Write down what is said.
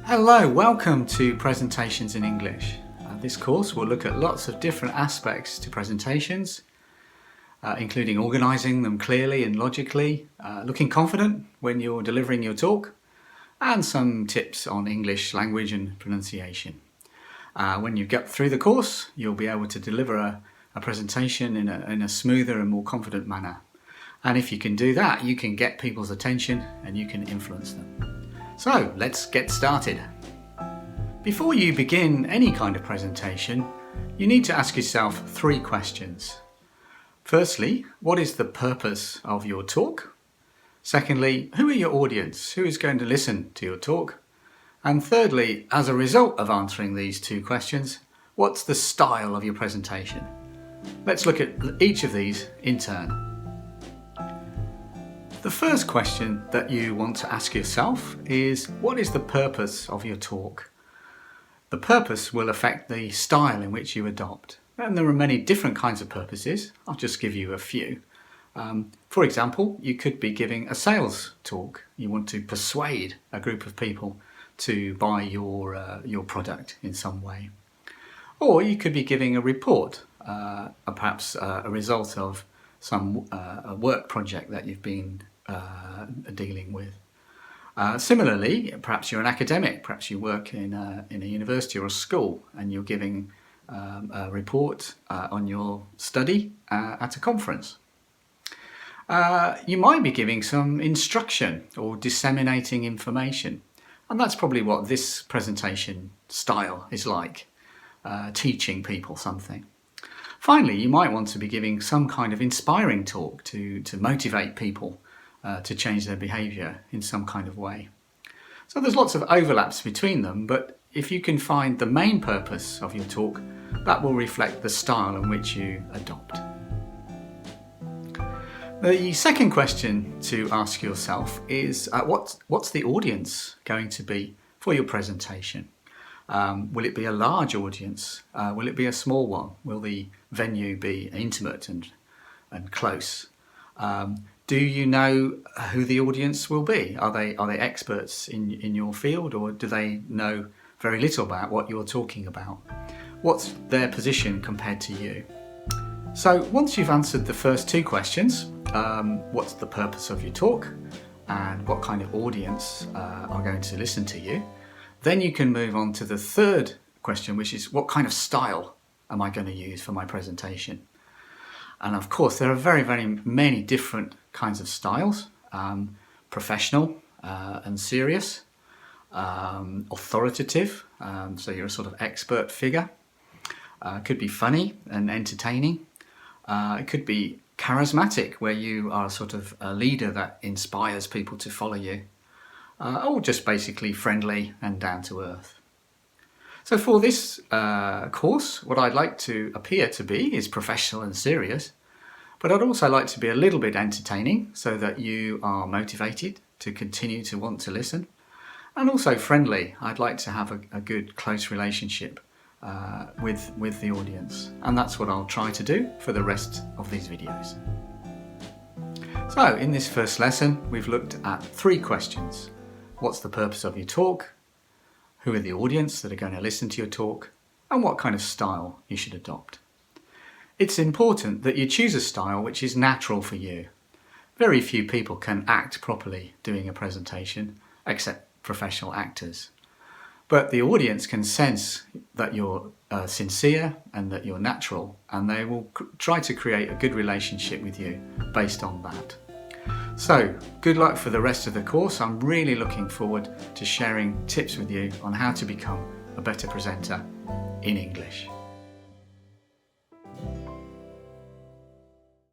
Hello, welcome to Presentations in English. This course will look at lots of different aspects to presentations, including organising them clearly and logically, looking confident when you're delivering your talk, and some tips on English language and pronunciation. When you get through the course, you'll be able to deliver a presentation in a smoother and more confident manner. And if you can do that, you can get people's attention and you can influence them. So let's get started. Before you begin any kind of presentation, you need to ask yourself 3 questions. Firstly, what is the purpose of your talk? Secondly, who are your audience? Who is going to listen to your talk? And thirdly, as a result of answering these 2 questions, what's the style of your presentation? Let's look at each of these in turn. The first question that you want to ask yourself is, what is the purpose of your talk? The purpose will affect the style in which you adopt. And there are many different kinds of purposes. I'll just give you a few. For example, you could be giving a sales talk. You want to persuade a group of people to buy your product in some way. Or you could be giving a report, perhaps a result of some a work project that you've been dealing with. Similarly, perhaps you're an academic, perhaps you work in a university or a school and you're giving a report on your study at a conference. You might be giving some instruction or disseminating information, and that's probably what this presentation style is like, teaching people something. Finally, you might want to be giving some kind of inspiring talk to motivate people to change their behaviour in some kind of way. So there's lots of overlaps between them, but if you can find the main purpose of your talk, that will reflect the style in which you adopt. The second question to ask yourself is, what's the audience going to be for your presentation? Will it be a large audience? Will it be a small one? Will the venue be intimate and close? Do you know who the audience will be? Are they experts in your field, or do they know very little about what you're talking about? What's their position compared to you? So once you've answered the first 2 questions, what's the purpose of your talk and what kind of audience are going to listen to you, then you can move on to the third question, which is, what kind of style am I going to use for my presentation? And of course, there are very, very many different kinds of styles. Professional and serious, authoritative, so you're a sort of expert figure. Could be funny and entertaining. It could be charismatic, where you are sort of a leader that inspires people to follow you. Or just basically friendly and down to earth. So for this course, what I'd like to appear to be is professional and serious, but I'd also like to be a little bit entertaining so that you are motivated to continue to want to listen, and also friendly. I'd like to have a good close relationship with the audience, and that's what I'll try to do for the rest of these videos. So in this first lesson, we've looked at 3 questions. What's the purpose of your talk? Who are the audience that are going to listen to your talk? And what kind of style you should adopt. It's important that you choose a style which is natural for you. Very few people can act properly doing a presentation, except professional actors. But the audience can sense that you're sincere and that you're natural, and they will try to create a good relationship with you based on that. So, good luck for the rest of the course. I'm really looking forward to sharing tips with you on how to become a better presenter in English.